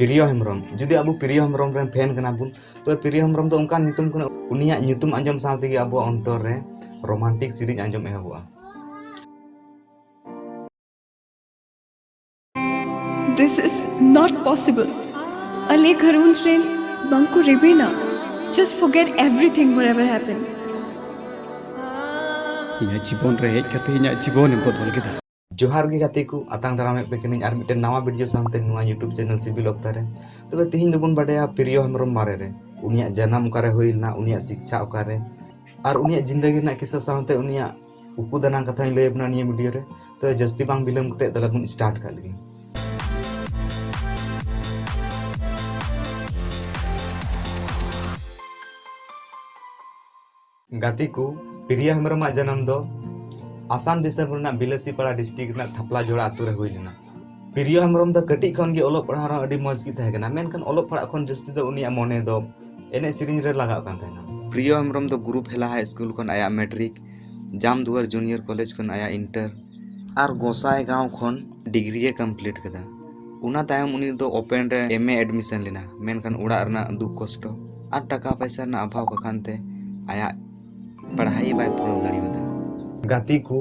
प्रियो हेम्ब्रम जुदी अब प्रियो हेम्ब्रम रेन फैन कना बुन तो प्रियो हेम्ब्रम तो उनका नितुम कना उनिया नितुम आंजम सावते गे अब अंतर रे रोमांटिक सीरीज आंजम एहबुआ। This is not possible. Ale Harun train Banku Rebena. Just forget everything whatever happened. इन्हें जीवन रहे कहते इन्हें जीवन इनको धोल के जोहार गे गाते को आतांग दाराम पे कनिन आर मिटे नवा वीडियो सामते नुआ यूट्यूब चैनल सिविल अक्तारे तबे तिहिन दोबन बाडया प्रियो हेम्ब्रम बारे रे उनिया जन्म ओकारे होइलना उनिया शिक्षा ओकारे आर उनिया जिंदगी ना किस्सा सामते उनिया उपुदाना कथा लय बना निया वीडियो रे तो जस्ती बांग बिलम कते तला बुन स्टार्ट कर लगी। गाती को प्रियो हेम्ब्रम जन्म दो आसाम दिसम रना बिलासीपाड़ा डिस्ट्रिक्ट रना थापला जोड़ा आतु रे होइलना। प्रियो हेम्ब्रम द कटी खन गे ओलो पढ़ा अडी मौज की तहे कना मेनखान ओलो पढ़ा खन जस्ती दो उनिया मने दो एने सिरिंज रे लगाव कान तहेना। प्रियो हेम्ब्रम दो ग्रुप हेला हाई स्कूल खन आया मैट्रिक जाम दुआर जूनियर कॉलेज खन आया इंटर आर गोसाई गांव खन डिग्री कंप्लीट कदा। उना तायम उनी दो ओपन रे एमए एडमिशन लेना मेनखान उड़ा रना दुख कष्ट आर टाका पैसा ना अभाव कखानते आया पढ़ाई बाय पूरा दाड़ी गाती को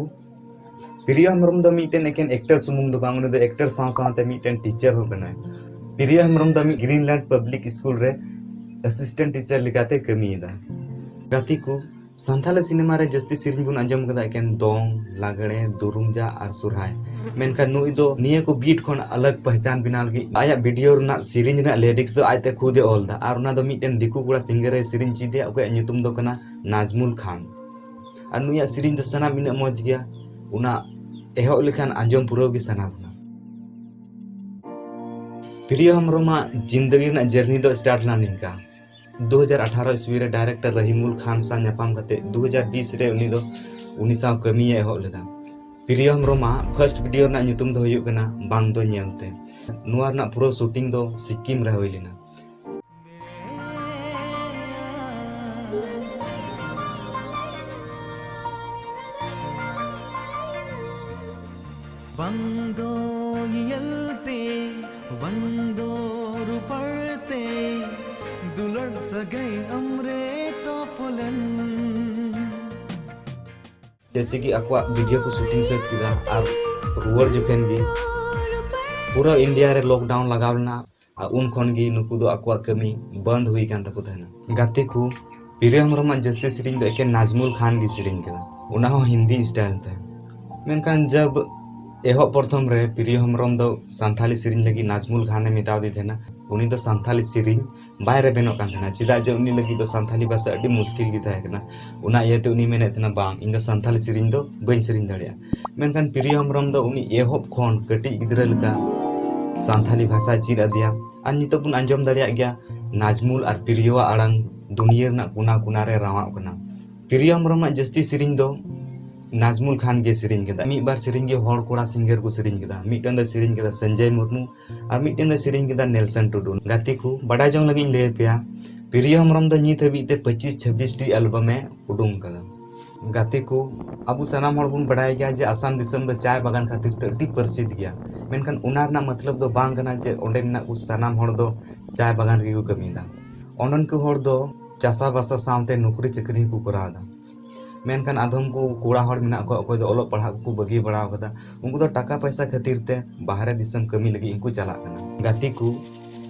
प्रियो हेम्ब्रम दो मिटेन एकेन एक्टर सुमुंग दो बांग दो एक्टर साव सावते मिटेन टीचर हो कना। प्रियो हेम्ब्रम दो ग्रीनलैंड पब्लिक स्कूल रे असिस्टेंट टीचर लिकाते कमीदा। गाती को संथाल सिनेमा रे जस्ती सिरिंज बुन अंजम कदा एकेन दोंग लागड़े दुरुमजा आर सुरहाय मेनखान नुई दो निया को बीट खन अलग पहचान बिना लगी आया वीडियो रना सिरिंज ना लिरिक्स दो आयते खुदे ओलदा आर उना दो मिटेन दिकु गुड़ा सिंगर रे सिरिंज चिदे ओके ᱧᱩᱛᱩᱢ दो कना नाजमुल खान और नुया सिरिंज द सना मिना मौज गया उना एहो लेखान आंजम पुरो गे सना बुना। प्रियो हेम्ब्रम जिंदगी ना जर्नी दो स्टार्ट ला निका 2018 ईस्वी रे डायरेक्टर रहीमुल खान सा न्यापाम कते 2020 रे उनी दो उनी सा कमी एहो लेदा। प्रियो हेम्ब्रम फर्स्ट वीडियो ना ᱧᱩᱛᱩᱢ दो हुयुग कना बांग दो ᱧᱮᱞते नुआ ना पुरो शूटिंग दो सिक्किम रे होइलिना। वंदो यलते वंदो रुपड़ते दुलड़ सगई अमरे तो फलन जैसे कि अक्वा वीडियो को शूटिंग सेट किदा और रुवर जुकेन गी पूरा इंडिया रे लॉकडाउन लगावलना उन खन गी नुकु दो अक्वा कमी बंद हुई कान तको तहना। गाते को प्रियो हेम्ब्रम जस्ती सिरिंज दो एके नाजमुल खान गी सिरिंज किदा उना हो हिंदी स्टाइल ते मेनखान जब एहो प्रथम रे प्रियो हेम्ब्रम दो संथाली सिरिंज लगी नाजमुल खाने मिताव दी थेना उनी दो संथाली सिरिंज बाहर बेनो कान थेना चिदा जे उनी लगी दो संथाली भाषा अडी मुश्किल गी थाहे कना उना इयते उनी मेने थेना बांग इन दो संथाली सिरिंज दो बइन सिरिंज दाड़िया मेनखान प्रियो हेम्ब्रम दो उनी एहो खन कटी गिदरा लका संथाली भाषा चिद अदिया आर नितो बुन आंजम दाड़िया गया नाजमुल आर प्रियो आड़ांग दुनिया ना कुना कुना रे रावाव कना। प्रियो हेम्ब्रम जस्ती सिरिंज दो नाजमुल खान के सिरिंज केदा मी बार सिरिंज के हॉल कोड़ा सिंगर को सिरिंज केदा मिटन द सिरिंज केदा संजय मुर्मू और मिटन द सिरिंज केदा नेल्सन टुडू। गाती को बड़ा जों लगी ले पिया प्रियो हेम्ब्रम द नित हबी ते 25-26 टी एल्बम में उडुंग कदा। गाती को अबु सनाम हड़ बुन बड़ाय गया जे आसाम दिसम द चाय बागान खातिर ते अति प्रसिद्ध गया मेनखान उनार ना मतलब दो बांग कना जे ओंडे ना उस सनाम हड़ दो चाय बागान के को कमीदा ओनन को हड़ दो चासा बासा सावते नौकरी चाकरी को करादा मेनखान आधम को कोड़ा हड़ मिना को अकोय दो ओलो पढ़ा को बगी बड़ा कदा उनको दो टाका पैसा खातिर ते बाहर दिसम कमी लगी इनको चला कना। गाती को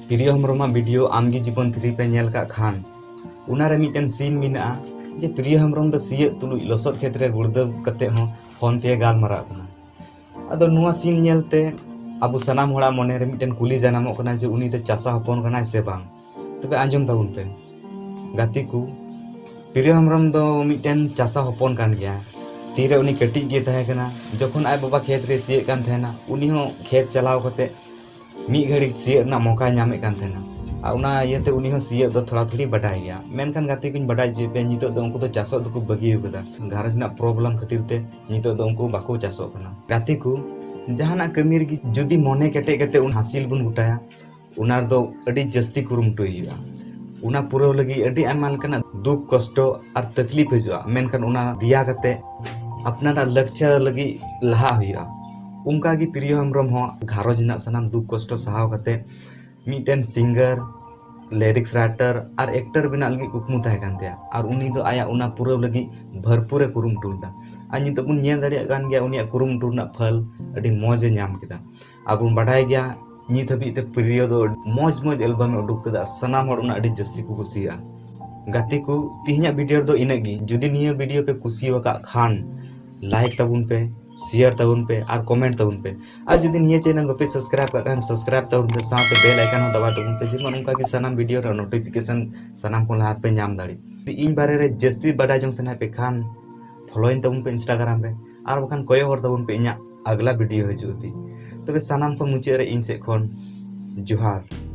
प्रियो हेम्ब्रम वीडियो आमगी जीवन 3 पे नेल का खान उना रे मिटन सीन मिना जे प्रियो हेम्ब्रम द सिय तुलु लसर क्षेत्र गुड़दब कते हो फोन ते गाल मारा कना अदो नुआ सीन नेलते अबु सनाम होड़ा मने रे मिटन कुली जनामो कना जे उनी ते चासा हपन कना से बांग तबे आंजम ताउन पे। गाती को प्रियो हेम्ब्रम दो मिटन चासा हपन कान गया तीरे उनी कटी गे तहे कना जखन आय बाबा खेत रे सिय कान थेना उनी हो खेत चलाव कते मी घड़ी सिय ना मौका नामे कान थेना आ उना येते उनी हो सिय दो थोड़ा थोड़ी बटाय गया मेनखान गाती कुन बटाय जे पे नितो दो उनको तो चासो दो को बगी होदा घरज ना प्रॉब्लम खातिर ते नितो दो उनको बाको चासो कना। गाती को जहाना कमीर गी जुदी मने केटे केते उन हासिल बुन गुटाया उनार दो अडी जस्ती कुरुमटो हिया उना पूरा लगी अडी आयमा लकना दुख कष्ट और तकलीफ हजुआ मेनखान उना दिया कते अपना लक्ष्य लगी लहा हुआ उनका गी प्रियो हेम्ब्रम हो घारोज ना सनाम दुख कष्ट सहाव कते मीटेन सिंगर लिरिक्स राइटर और एक्टर बना लगी कुकमु तहे कान तया और उनी दो आया उना पूरा लगी भरपूर कुरुमुटु दा आ नितो बुन ñel दाड़िया गान गया उनिया कुरुमुटु ना फल अडी मौजे ñam केदा आबुन बाडाय गया नित हबी ते प्रिय दो मौज मौज एल्बम उडुक केदा सनाम हर उना अडी जस्ती को कुसिया गाते को तिहिया वीडियो दो इनगी जुदी निया वीडियो पे कुसी वका खान लाइक तबुन पे शेयर तबुन पे और कमेंट तबुन पे और जुदी निया चैनल पे सब्सक्राइब का खान सब्सक्राइब तबुन पे साथ बेल आइकन हो दबा तबुन पे जेमन उनका की सनाम वीडियो रे नोटिफिकेशन सनाम को लाहा पे ñam दाड़ी इन बारे रे जस्ती बाडा जंग सना पे खान फॉलोइन तबुन पे इंस्टाग्राम रे और बखान कोय हर तबुन पे इña अगला वीडियो हजूती तबे सनाम को मुचे रे इन से खन जोहार।